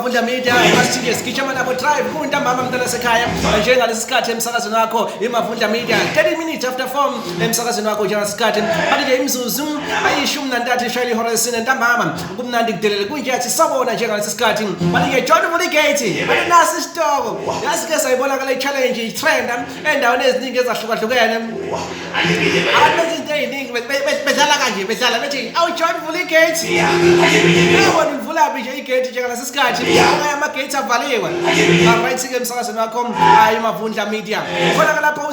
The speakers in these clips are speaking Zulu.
Imavundla Media masithike sigijima nabo drive kuntambama mntana sekhaya njengalesi sikhathi emsakazweni wakho Imavundla Media 30 minutes after 4 emsakazweni wakho njengasikhathi bathi nje imzuzu ayishumi nantathu ishayile ihora lesine ntambama kumnandi kudelele kunjathi sabona njengalesi sikhathi bathi nje John Muligate bathi nasi isitoko yasike sayibona kale challenge trend endaweni eziningi ezahlukahlukene abantu izinto eziningi bedlala kanje bedlala bethi awu John Muligate yebo nivula nje igate njengalesi sikhathi amagate avaliwe right ke emsakazweni wakho Imavundla Media khona lapha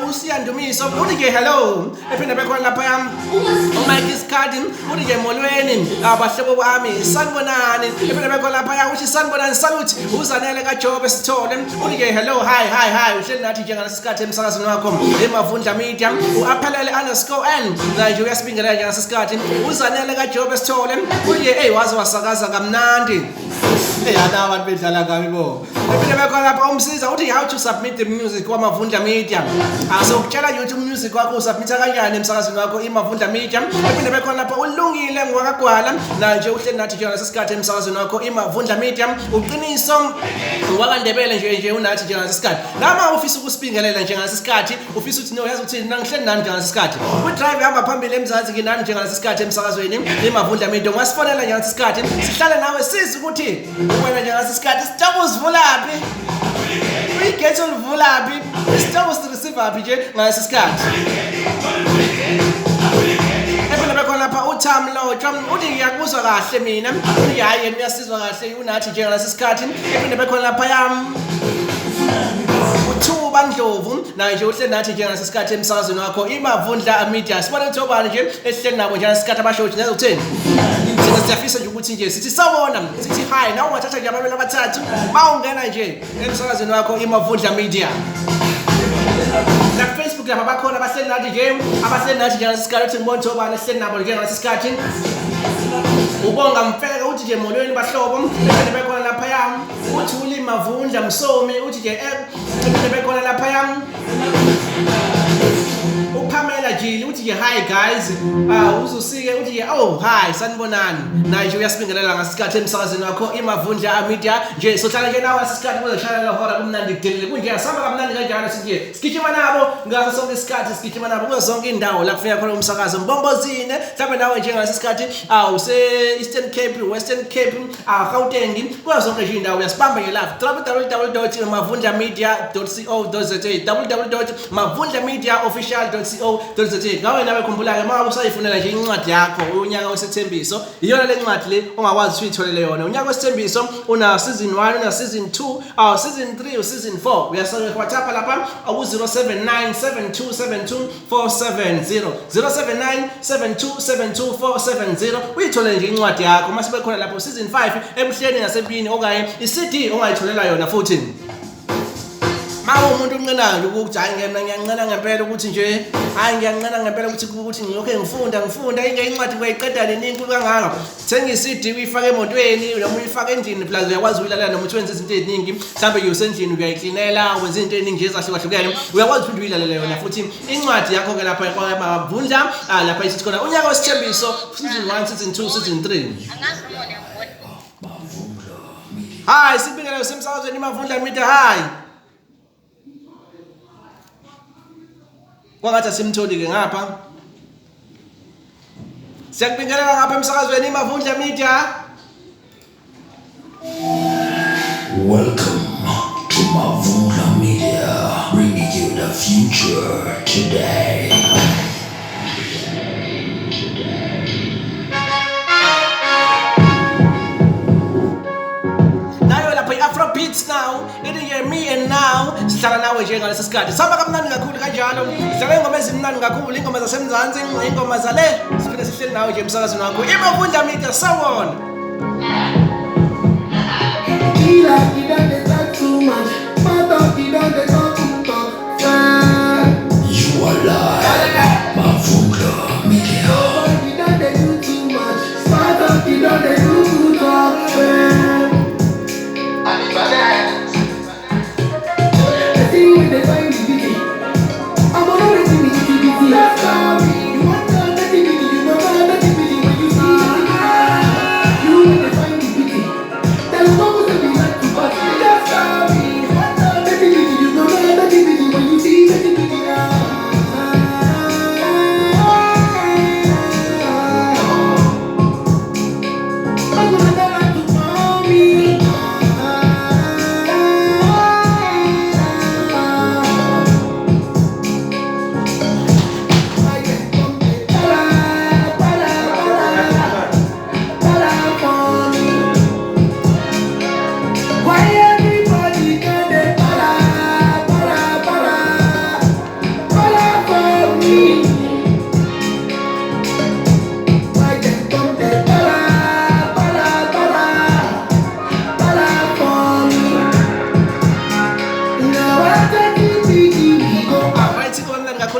usiya Ndumiso uthi ke hello ephinde bekhona lapha uMike Iskadi uthi ke molweni abahlobo bami sanibonani ephinde bekhona lapha uthi sanibonani salute uzanele kaJobe Sithole uthi ke hello hi uhleli nathi njengalesi sikhathi emsakazweni wakho Imavundla Media uaphelele_n nje uyasibingelela njengalesi sikhathi uzanele kaJobe Sithole uthi hey wazi wasakaza kamnandi yana abantu bedlala kabi bo ephinde bekhona lapha umsiza uthi how to submit the music kwaMavundla Media asokutshela YouTube music wakho usubmit kanjani emsakazweni wakho Imavundla Media ephinde bekhona lapha ulungile ngwakagwala nanje uhleli nathi njengalesi sikhathi emsakazweni wakho Imavundla Media uqiniso wakandebele nje unathi njengalesi sikhathi lama ufisa ukusibingelela njengalesi sikhathi ufisa uthi no yazi uthi nangihleli nani njengalesi sikhathi udrive hamba phambili emzansi nginani njengalesi sikhathi emsakazweni Imavundla Media ngasifonela njengalesi sikhathi sihlale nawe sizi ukuthi wena njengalesi sikhathi sithobo sivulaphi igate olivulaphi isithobo sireceive nje ngalesi sikhathi ephinde bekhona lapha uThamlo uthi ngiyakuzwa kahle mina uthi hayi yena uyasizwa kahle unathi njengalesi sikhathi ephinde bekhona lapha Thuba Ndlovu nanje uhleli nathi njengalesi sikhathi emsakazweni wakho Imavundla Media sibona ukuthi obani nje ehleli nabo njengalesi sikhathi abasho ukuthi nazo utheni siyafisa nje ukuthi nje sithi sawona sithi hi nawe ungathatha nje ababili abathathu bawungena nje emsakazweni wakho Imavundla Media na Facebook lapha bakhona abahleli nathi njengalesi sikhathi uthi ngibona ukuthi obani ehleli nabo njengalesi sikhathi ubonga mfeke uthi nje molweni bahlobo ephinde bekhona lapha uthi uLimavundla Msomi uthi nje ephinde bekhona lapha uPamela Jili uthi nje hi guys uzusike uthi nje oh hi sanibonani naye uyasibingelela ngasikhathi emsakazweni wakho Imavundla Media nje sohlala nje nawe isikhathi kuzoshaya la hora kumnandi kudelele kunje asaba kamnandi kanjalo sithi nje sigijima nabo ngaso sonke isikhathi sigijima nabo kuzo zonke indawo la kufika khona umsakazo Mbombozini mhlawumbe nawe nje ngalesi sikhathi use Eastern Cape Western Cape Gauteng kuzo zonke nje indawo uyasibamba nje live www.mavundlamedia.co.za www.mavundlamediaofficial.co.za ngawe nawe khumbula ke uma usayifunela nje incwadi yakho unyaka wesethembiso iyona le ncwadi le ongakwazi ukuyitholela yona unyaka wesethembiso una season 1 una season 2 season 3 season 4 uyasaka WhatsApp lapha ku 0797272470 0797272470 uyitholela nje incwadi yakho mase bekhona lapho season 5 emhleni nasempini okanye iCD ongayitholela yona futhi mawu umuntu unqenayo ukuthi hayi ngiyanqena ngempela ukuthi nje hayi ngiyanqena ngempela ukuthi ngilokho ngifunda incwadi kuyiqeda leningi kangaka thenga iCD uyifaka emotweni noma uyifaka endlini plus uyakwazi uyilalela noma uthenze izinto eziningi mhlambe usendlini uyayiklinela wenza izinto eziningi nje ezahlukahlukene uyakwazi ukuthi uyilalela yona futhi incwadi yakho ke lapha kwaMavundla lapha isithi khona unyaka wesithembiso season 1 season 2 season 3 hayi sibingelela semsakazweni Imavundla Media hayi kwangathi simtholi ke ngapha siyakubingelela ngapha emsakazweni Imavundla Media welcome future today. Nayo lapha i-Afro Beats now, ithi me and now, sihlala nawe nje ngalesi sikhathi. Saba kamnandi kakhulu kanjalo. Sidlala ingoma ezimnandi kakhulu, ingoma zasemzansi, ingoma zale. Siphinde sihleli nawe nje emsakazweni wakho. Imavundla Media, sawona. You are live, Mavundla Media.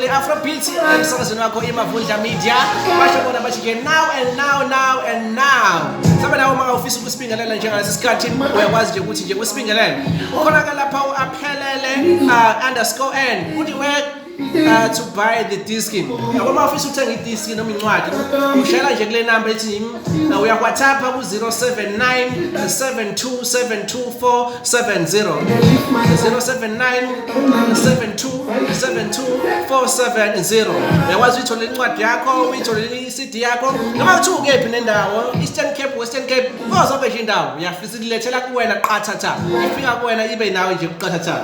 Afro Beats emsakazweni wakho Imavundla Media. Basho bona bathi ke now and now. Sabe nawo mangawufisa ukusibingelela njengalesi sikhathi uyakwazi nje ukuthi nje usibingelele. Khona ke lapha uaphelele _n uthi to buy the disc. Yabo mawufisa uthenga i-disc noma incwadi ushayela nje kule number ethi uya WhatsApp ku 079 7272470 079 7272470. Uyakwazi uyithola incwadi yakho, uyithola i-CD yakho noma uthi ukephi nendawo, Eastern Cape, Western Cape, zonke nje indawo uyafisa ilethela kuwena qathatha, ifika kuwena ibe nawe nje qathatha.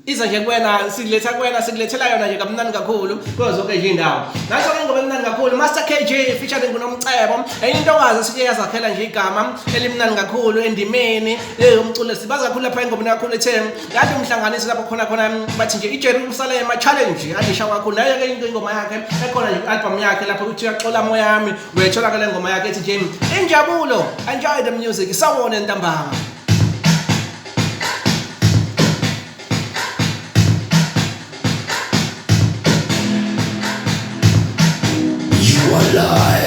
Iza nje kuwena sikulethela yona nje kamnandi kakhulu kuzo zonke nje indawo. Naso ke ingoma emnandi kakhulu Master KJ featuring kuNomcebo. Enye intokazi sike yazakhela nje igama elimnandi kakhulu endimeni umculo sibaza kakhulu lapha ingoma kakhulu ethe yathi umhlanganisi lapho khona bathi nje iJerusalem challenge adisha kakhulu nayo ke ingoma yakhe ekhona nje album yakhe lapho uthi uyaxola moya yami uyayithola kale ngoma yakhe ethi nje injabulo, enjoy the music, sawona ntambama. You are live.